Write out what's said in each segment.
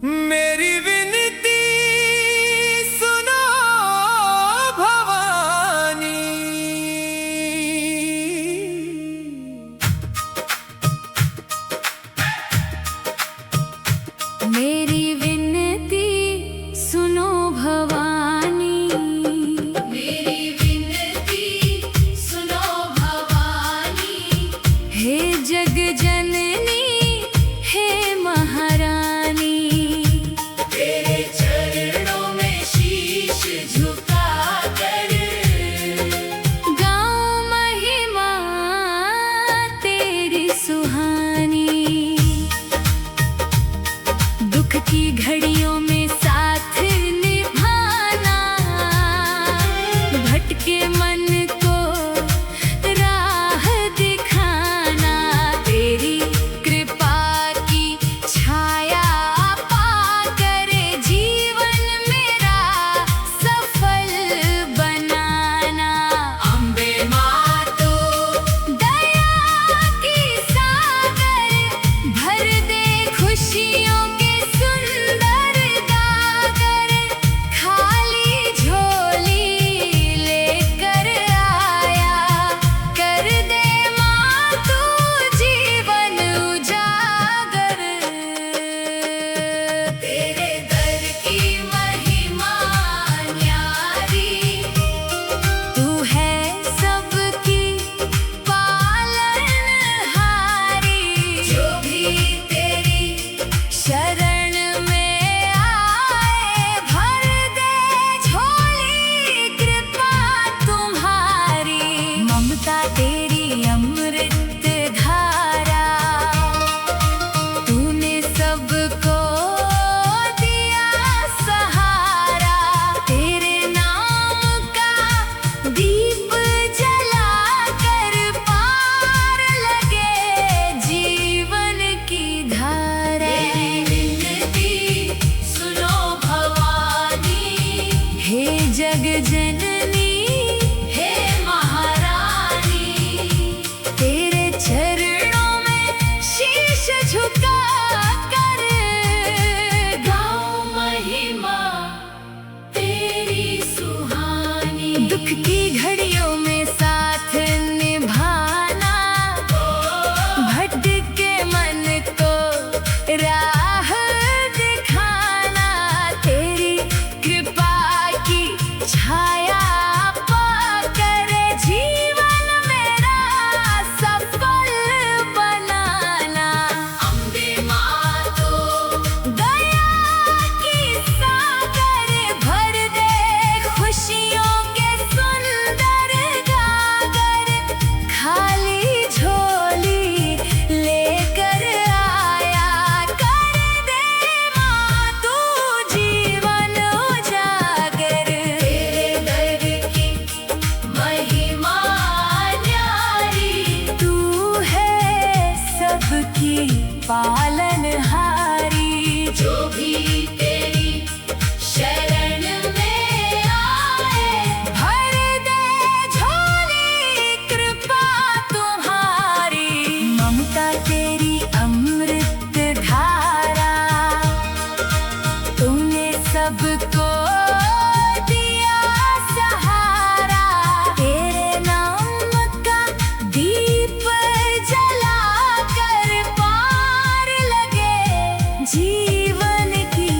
मेरी विनती सुनो भवानी। मेरी विनती सुनो भवानी। मेरी विनती सुनो भवानी। हे जग जननी हे महारानी, तेरे चरणों में शीश झुका कर गाऊं महिमा तेरी सुहानी। दुख की घड़ियों में साथ निभाना, भटके मन को राह दिखाना। तेरी कृपा की छाया पाकर जीवन मेरा सफल बनाना। अम्बे माँ तो दया की सागर भर दे खुशियों के सुंदर गागर। खाली झोली लेकर आया कर दे माँ तू जीवन उजागर। तेरे दर की महिमा न्यारी। तू है सबकी पालनहारी। जो भी तेरी शरण में आए भर दे झोली कृपा तुम्हारी। ममता तेरी अमृत धारा, तूने सबको दिया सहारा। तेरे नाम का दीप जला कर पार लगे जीवन की धारा। मेरी विनती सुनो भवानी। हे जग जननी हे महारानी। तेरे चरणों में शीश झुका कर गाऊं महिमा तेरी सुहानी। दुख की घड़ियों में साथ निभाना, भटके मन को राह दिखाना। तेरी कृपा की छाया पाकर जीवन मेरा सफल बनाना। अम्बे माँ तो दया की सागर भर दे खुशियों के सुंदर गागर। खाली झोली लेकर आया कर दे माँ तू जीवन उजागर। तेरे दर की महिमा न्यारी। तू है सबकी पालनहारी। जो भी तेरी शरण में आए भर दे झोली कृपा तुम्हारी। ममता तेरी अमृत धारा, तूने सबको दिया सहारा। तेरे नाम का दीप जला कर पार लगे जीवन की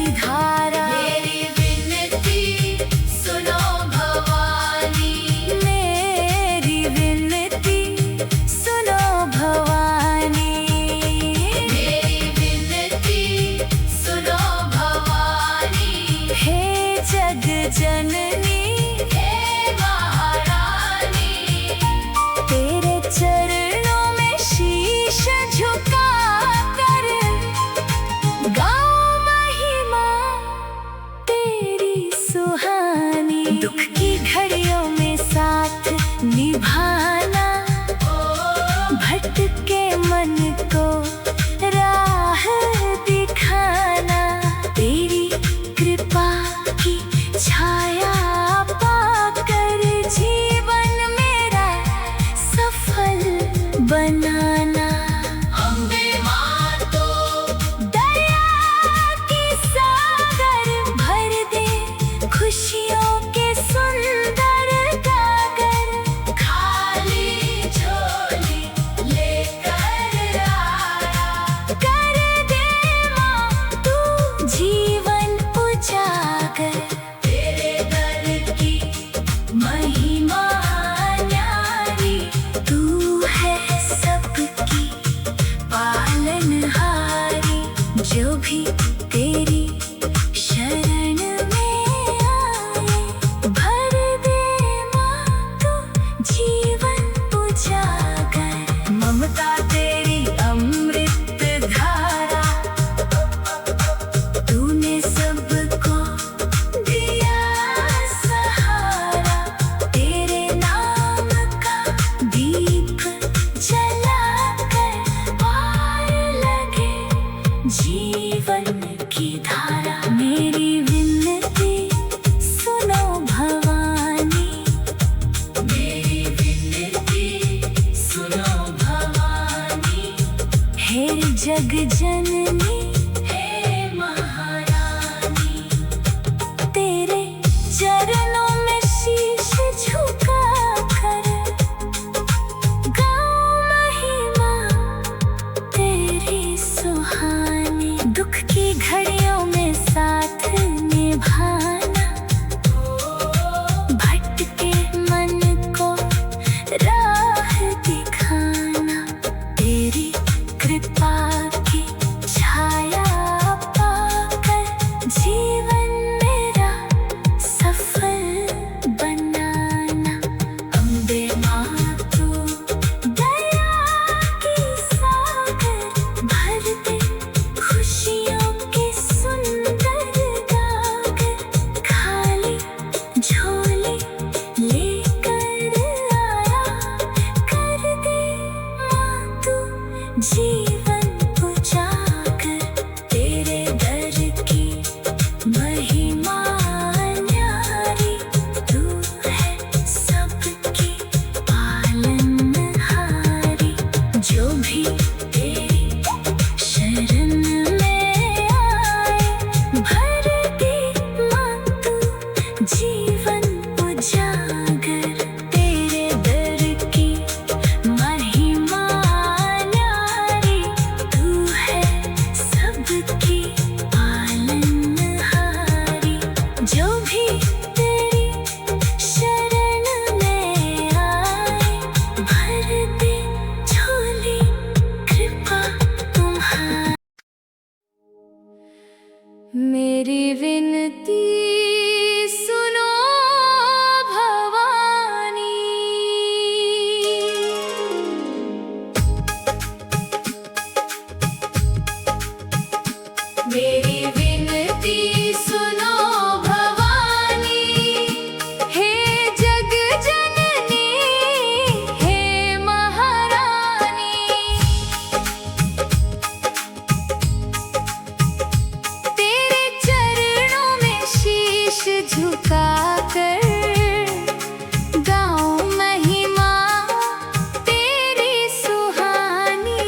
जीवन की धारा। मेरी विनती सुनो भवानी, मेरी विनती सुनो भवानी। हे जग जननी, हे महारानी, तेरे चरणों में शीश झुका कर गाऊं महिमा तेरी सुहानी। दुख की घड़ियों में साथ निभाना, भटके मन को राह दिखाना। तेरी कृपा की छाया पाकर जीवन मेरा सफल बनाना। अम्बे माँ तू दया की सागर, भर दे खुशियों के सुंदर गागर। खाली झोली लेकर आया कर दे माँ तू जीवन उजागर। तेरे दर की महिमा न्यारी, तू है सबकी पालनहारी। जो भी तेरी शरण में आए, भर दे माँ तू जीवन उजागर। तेरे दर की महिमा न्यारी, तू है सबकी पालनहारी। जो भी तेरी शरण में आए, भर दे झोली कृपा तुम्हारी। मेरी विनती सुनो भवानी, मेरी विनती सुनो भवानी। हे जग जननी, हे महारानी, तेरे चरणों में शीश झुका कर गाऊं महिमा तेरी सुहानी।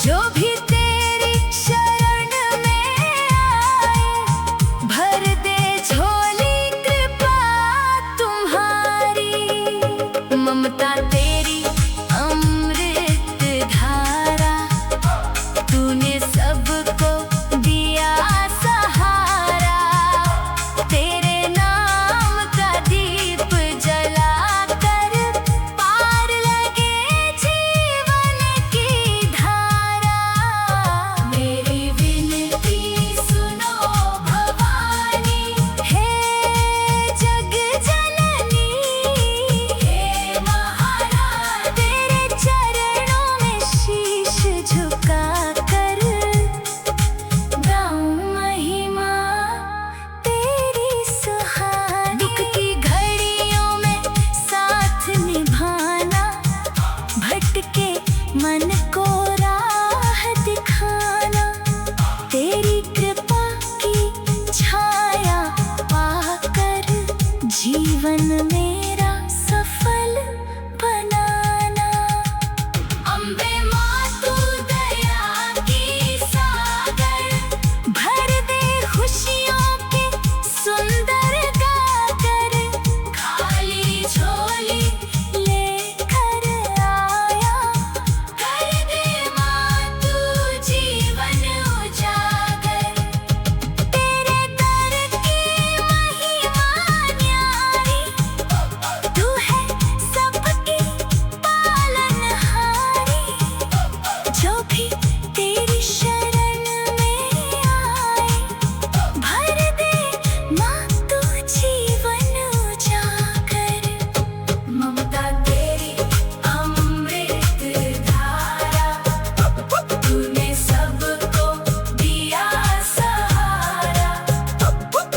जो भी तेरी शरण में आए, भर दे झोली कृपा तुम्हारी। ममता तेरी अमृत धारा, तूने सबको दिया सहारा। तेरे नाम का दीप जलाकर पार लगे जीवन की धारा। मेरी विनती सुनो भवानी, हे जग जननी, हे महारानी। तेरे चरणों में शीश झुकाकर गाऊं महिमा तेरी सुहानी। दुख की घड़ियों में साथ निभाना, भटके मन को राह दिखाना। तेरी कृपा की छाया पाकर जीवन मेरा सफल बनाना। अम्बे माँ तू दया की सागर, भर दे खुशियों के सुंदर गागर। खाली झोली लेकर आया, कर दे माँ तू जीवन उजागर। तेरे दर की महिमा न्यारी, तू है सबकी पालनहारी। जो भी तेरी शरण में आए, भर दे माँ तू जीवन उजागर। ममता तेरी अमृत धारा, तूने सबको दिया सहारा।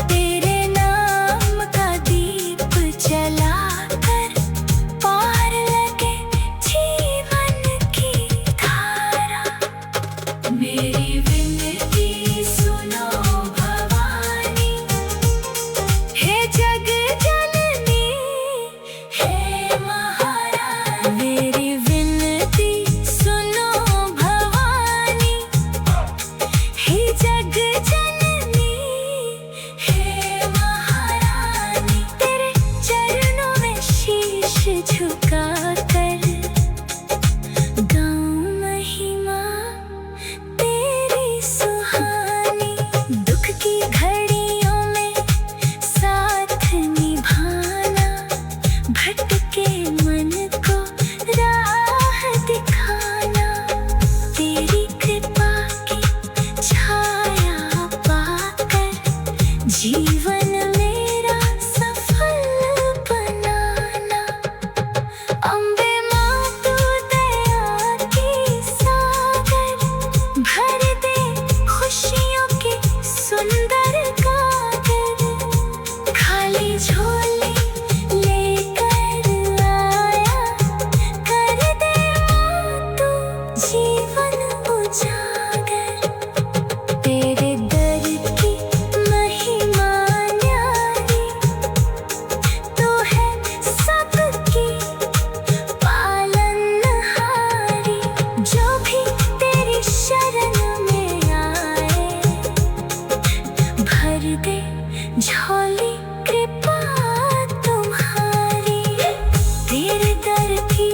तेरे नाम का दीप जलाकर पार लगे जीवन की धारा। मेरी विनती सुनो भवानी, हे जग जननी, हे महारानी। मेरी विनती सुनो भवानी, हे जग जननी, हे महारानी। तेरे चरणों में शीश झुकाकर गाऊं महिमा तेरी सुहानी। दुख की घड़ियों में साथ निभाना, भटके मन को राह दिखाना। तेरी कृपा की छाया पाकर जीवन मेरा सफल बनाना। अम्बे माँ तू दया की सागर, भर दे खुशियों के सुंदर गागर। खाली झोली लेकर आया, कर दे माँ तू जीवन उजागर। तेरे दर की महिमा न्यारी, तू है सबकी पालनहारी। जो भी तेरी शरण में आए, भर दे झोली कृपा तुम्हारी। तेरे दर की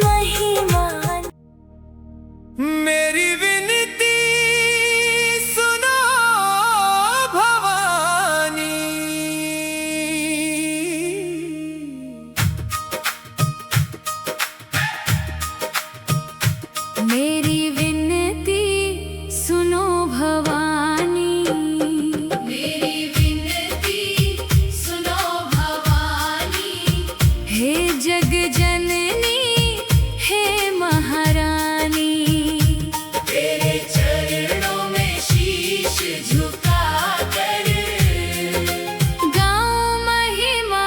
महिमा मेरी विनती सुनो भवानी। मेरी विनती सुनो भवानी, मेरी विनती सुनो भवानी, हे जग जननी, हे महारानी। तेरे चरणों में शीश झुकाकर गाऊं महिमा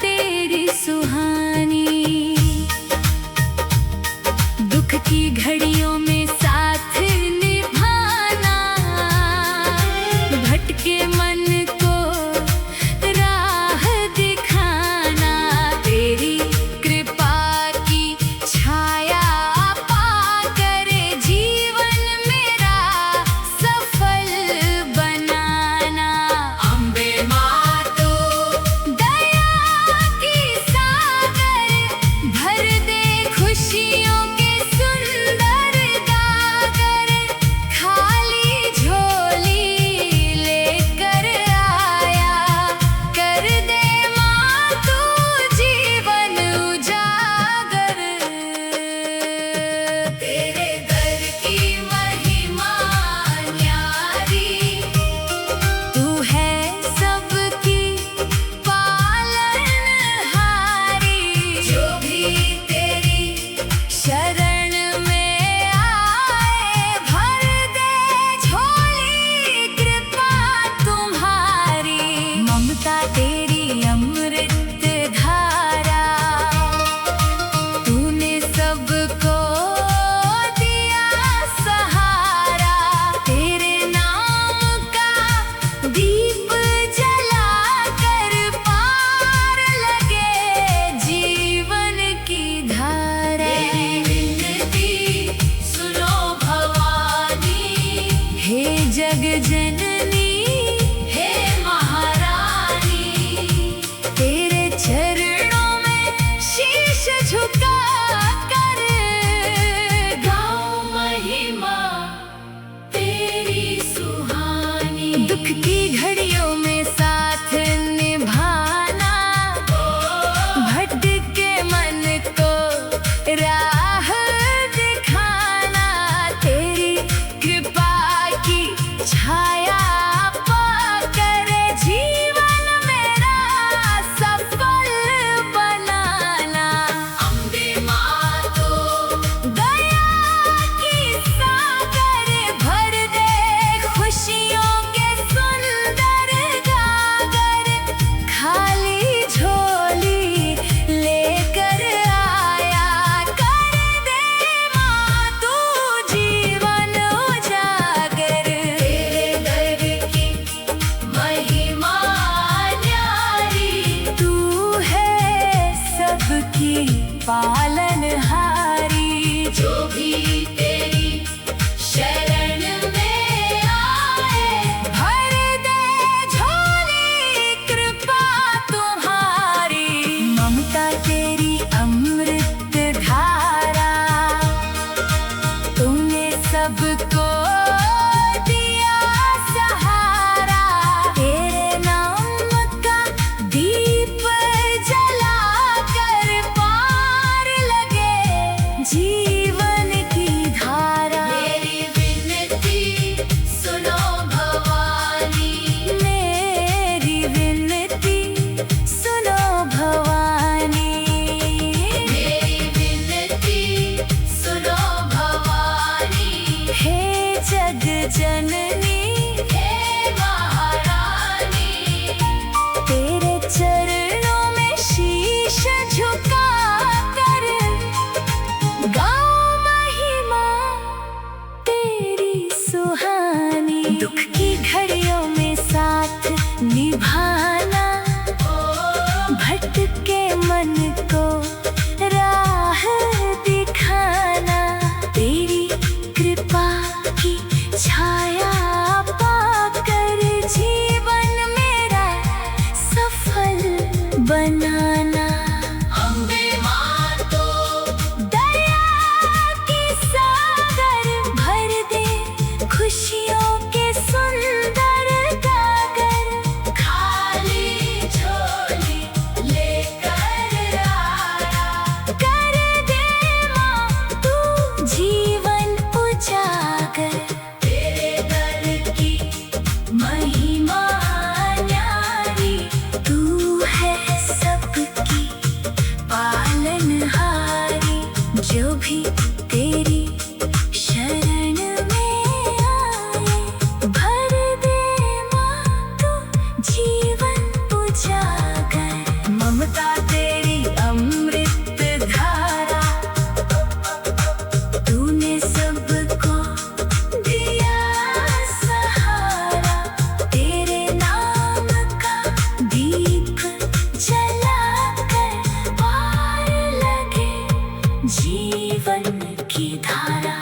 तेरी सुहानी। दुख की घड़ियों में साथ निभाना, भटके मन को राह दिखाना। तेरी कृपा की छाया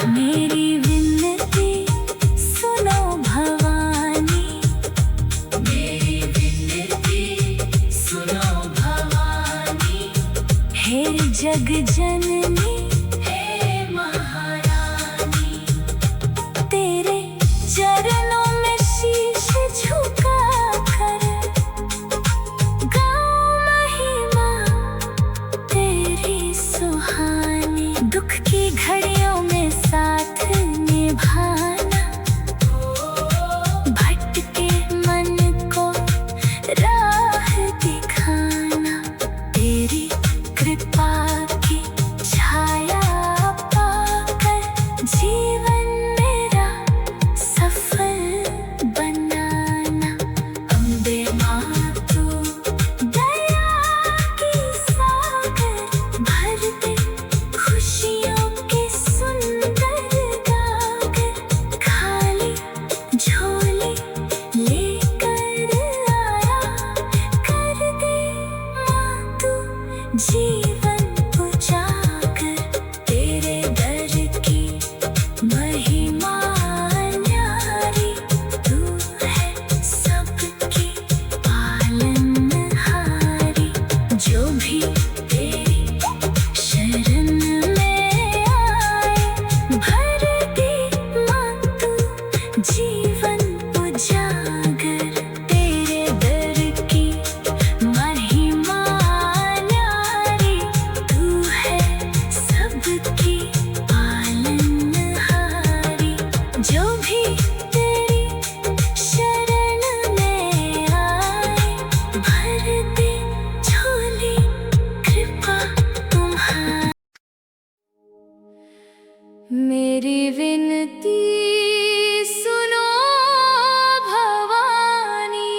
मेरी विनती सुनो भवानी, मेरी विनती सुनो भवानी। हे जग जननी हे महारानी, तेरे चरणों में शीश झुका कर गाऊं महिमा तेरी सुहानी। दुख की घड़ियों में साथ निभाना, भटके मन को राह दिखाना। तेरी कृपा की छाया पाकर जीवन मेरा सफल बनाना। अम्बे माँ तू दया की सागर, भर दे खुशियों के सुंदर गागर। खाली झोली लेकर आया कर दे माँ तू जीवन उजागर। तेरे दर की महिमा न्यारी, तू है सबकी पालनहारी। जो भी तेरी शरण में आए, भर दे माँ तू जीवन उजागर। तेरे दर की महिमा न्यारी, तू है सबकी पालनहारी। जो भी तेरी शरण में आए, भर दे झोली कृपा तुम्हारी। मेरी विनती सुनो भवानी,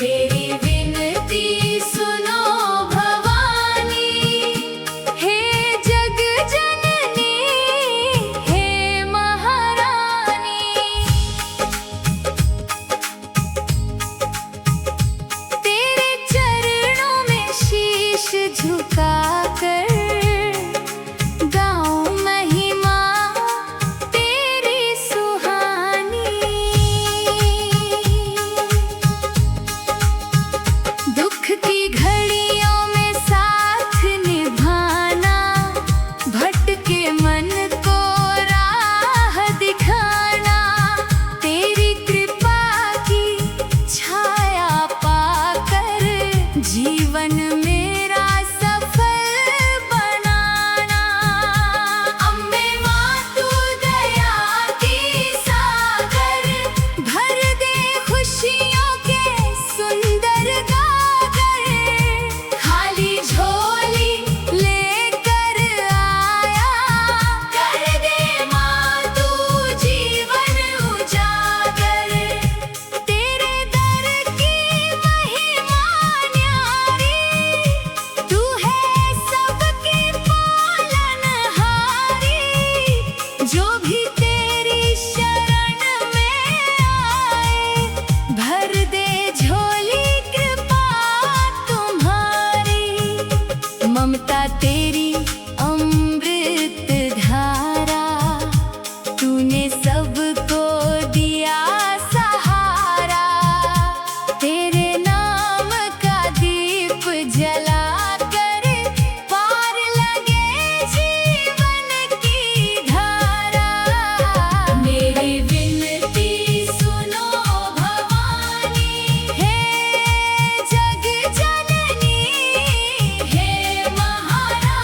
मेरी विनती सुनो भवानी। हे जग जननी हे महारानी, तेरे चरणों में शीश झुका कर गाऊं महिमा तेरी सुहानी। दुख की घड़ियों में साथ निभाना, भटके मन को राह दिखाना। तेरी कृपा की छाया पाकर जीवन मेरा सफल बनाना। अम्बे माँ तू दया की सागर, भर दे खुशियों के सुंदर गागर। खाली झोली लेकर आया कर दे माँ तू जीवन उजागर। तेरे दर की महिमा न्यारी, तू है सबकी पालनहारी। जो भी तेरी शरण में आए, भर दे झोली कृपा तुम्हारी। ममता तेरी अमृत धारा, तूने सबको दिया सहारा। तेरे नाम का दीप जला कर पार लगे जीवन की धारा। मेरी विनती सुनो भवानी। हे जग जननी हे महारानी,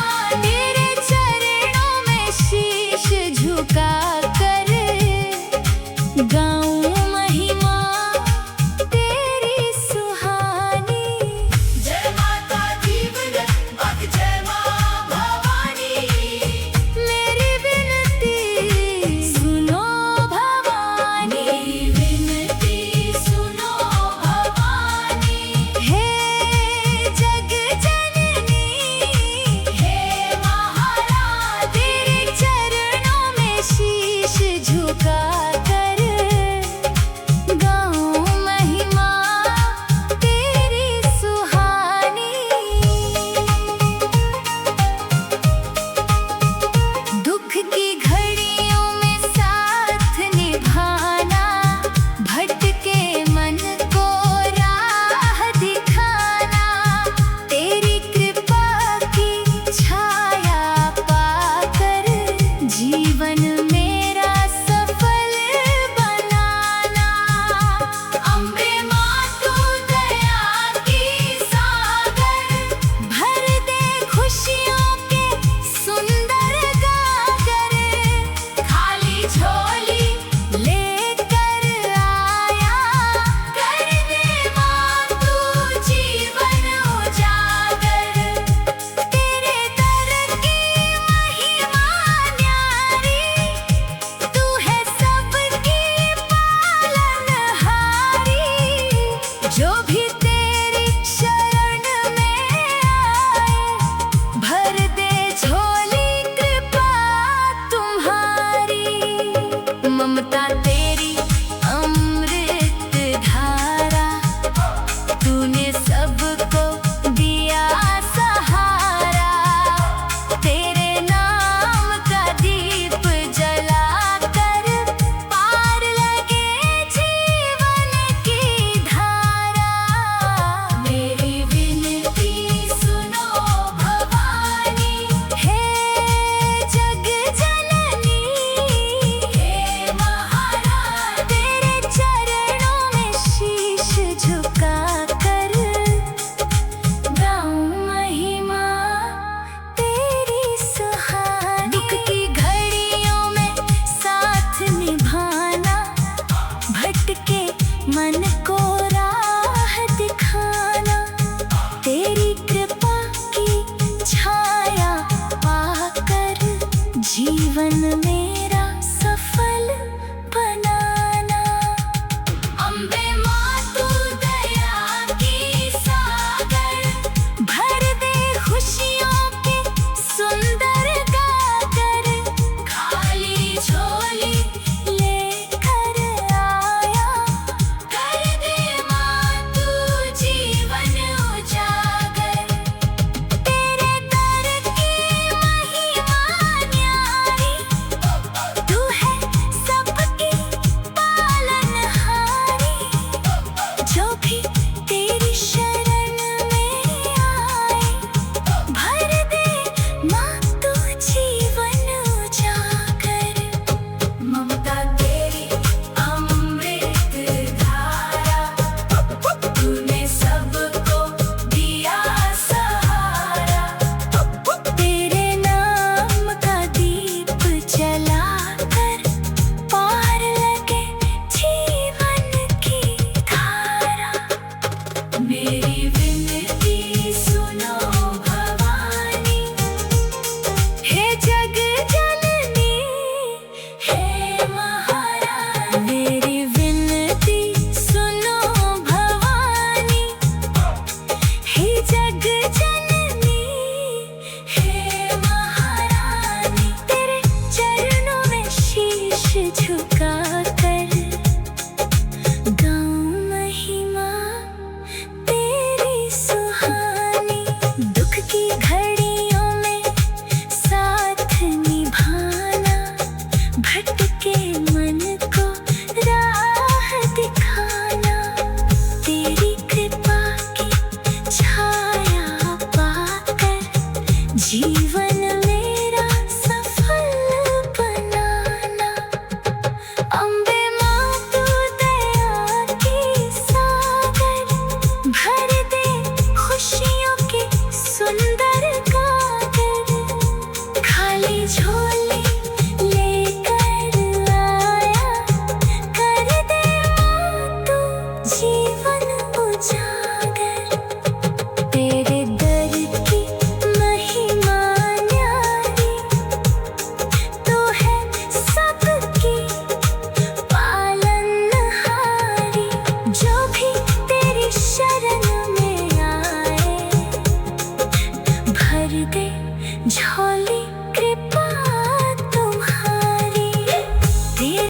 जीवन